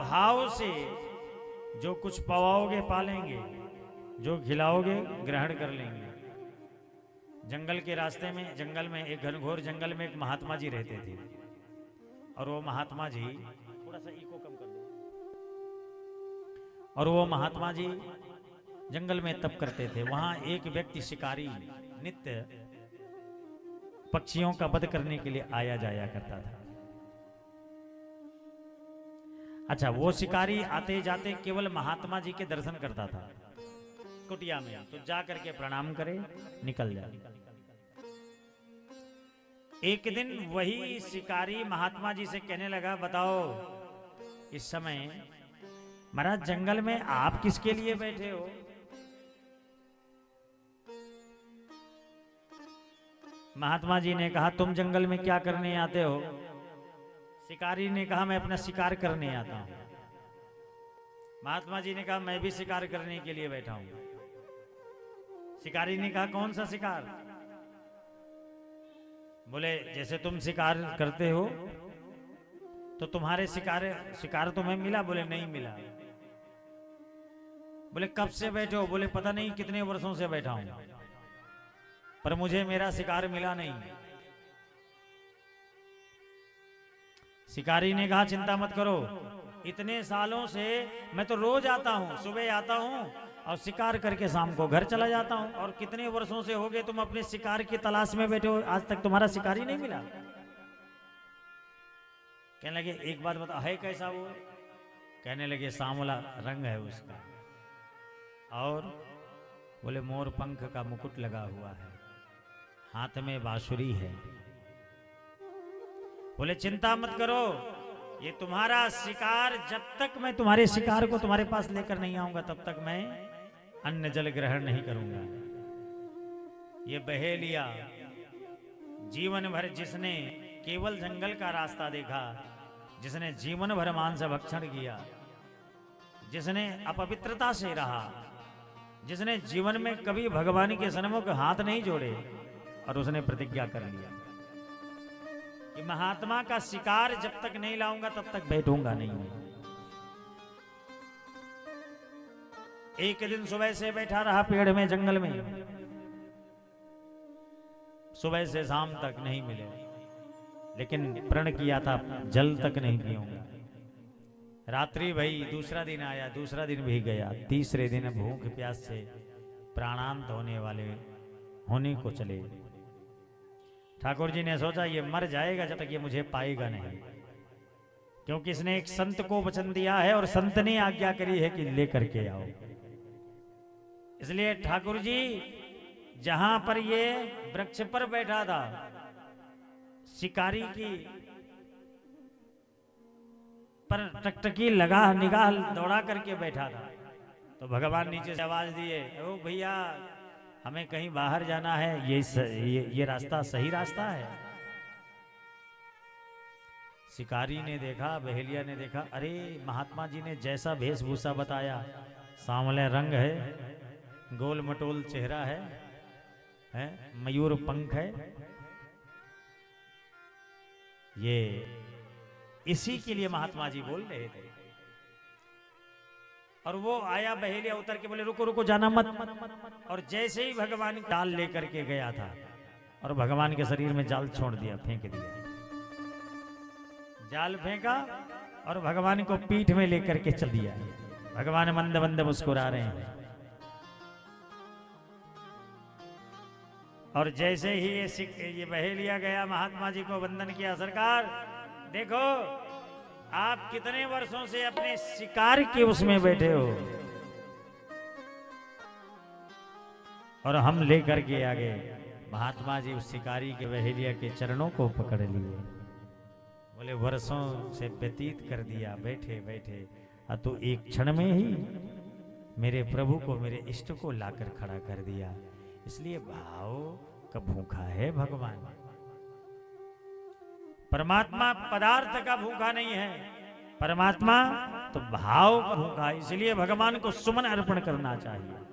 भाव से जो कुछ पवाओगे पालेंगे, जो खिलाओगे ग्रहण कर लेंगे। जंगल के रास्ते में, जंगल में, एक घनघोर जंगल में एक महात्मा जी रहते थे। और वो महात्मा जी, थोड़ा सा इको कम कर दो। और वो महात्मा जी जंगल में तप करते थे। वहां एक व्यक्ति शिकारी नित्य पक्षियों का वध करने के लिए आया जाया करता था। अच्छा, वो शिकारी आते जाते केवल महात्मा जी के दर्शन करता था कुटिया में, तो जा करके प्रणाम करे, निकल जाए। एक दिन वही शिकारी महात्मा जी से कहने लगा, बताओ इस समय महाराज जंगल में आप किसके लिए बैठे हो? महात्मा जी ने कहा, तुम जंगल में क्या करने आते हो? शिकारी ने कहा, मैं अपना शिकार करने आता हूं। महात्मा जी ने कहा, मैं भी शिकार करने के लिए बैठा हूं। शिकारी ने कहा, कौन सा शिकार? बोले, जैसे तुम शिकार करते हो तो तुम्हारे शिकार तुम्हें मिला? बोले, नहीं मिला। बोले, कब से बैठे हो? बोले, पता नहीं कितने वर्षों से बैठा हूं, पर मुझे मेरा शिकार मिला नहीं। शिकारी ने कहा, चिंता मत करो, इतने सालों से मैं तो रोज आता हूं, सुबह आता हूं और शिकार करके शाम को घर चला जाता हूं। और कितने वर्षों से हो गए तुम अपने शिकार की तलाश में बैठे हो, आज तक तुम्हारा शिकार ही नहीं मिला। कहने लगे, एक बात बता, है कैसा वो? कहने लगे, सांवला रंग है उसका, और बोले मोर पंख का मुकुट लगा हुआ है, हाथ में बांसुरी है। बोले, चिंता मत करो, ये तुम्हारा शिकार, जब तक मैं तुम्हारे शिकार को तुम्हारे पास लेकर नहीं आऊंगा तब तक मैं अन्न जल ग्रहण नहीं करूंगा। ये बहेलिया जीवन भर जिसने केवल जंगल का रास्ता देखा, जिसने जीवन भर मांस भक्षण किया, जिसने अपवित्रता से रहा, जिसने जीवन में कभी भगवान के सन्मुख हाथ नहीं जोड़े, और उसने प्रतिज्ञा कर लिया कि महात्मा का शिकार जब तक नहीं लाऊंगा तब तक बैठूंगा नहीं। एक दिन सुबह से बैठा रहा पेड़ में, जंगल में, सुबह से शाम तक नहीं मिले, लेकिन प्रण किया था जल तक नहीं पीऊंगा। रात्रि भई, दूसरा दिन आया, दूसरा दिन भी गया, तीसरे दिन भूख प्यास से प्राणांत होने को चले। ठाकुर जी ने सोचा, ये मर जाएगा जब तक ये मुझे पाएगा नहीं, क्योंकि इसने एक संत को वचन दिया है और संत ने आज्ञा करी है कि लेकर के आओ। इसलिए ठाकुर जी जहां पर ये वृक्ष पर बैठा था, शिकारी की पर टकटकी लगा निगाह दौड़ा करके बैठा था, तो भगवान नीचे से आवाज दिए, ओ भैया, हमें कहीं बाहर जाना है, ये रास्ता सही रास्ता है? शिकारी ने देखा, बहेलिया ने देखा, अरे महात्मा जी ने जैसा वेशभूषा बताया, सांवले रंग है, गोल मटोल चेहरा है, मयूर पंख है, ये इसी के लिए महात्मा जी बोल रहे थे। और वो आया, बहेलिया उतर के बोले, रुको रुको, जाना मत। और जैसे ही भगवान जाल लेकर के गया था, और भगवान के शरीर में जाल छोड़ दिया, फेंक दिया, जाल फेंका और भगवान को पीठ में लेकर के चल दिया। भगवान मंद मंद मुस्कुरा रहे हैं। और जैसे ही ये बहेलिया गया, महात्मा जी को वंदन किया, सरकार देखो, आप कितने वर्षों से अपने शिकार के उसमें बैठे हो, और हम लेकर के आ गए। महात्मा जी उस शिकारी के, बहेलिया के चरणों को पकड़ लिए। बोले, वर्षों से व्यतीत कर दिया बैठे बैठे, तो एक क्षण में ही मेरे प्रभु को, मेरे इष्ट को लाकर खड़ा कर दिया। इसलिए भाव का भूखा है भगवान। परमात्मा पदार्थ का भूखा नहीं है, परमात्मा तो भाव का भूखा है। इसलिए भगवान को सुमन अर्पण करना चाहिए।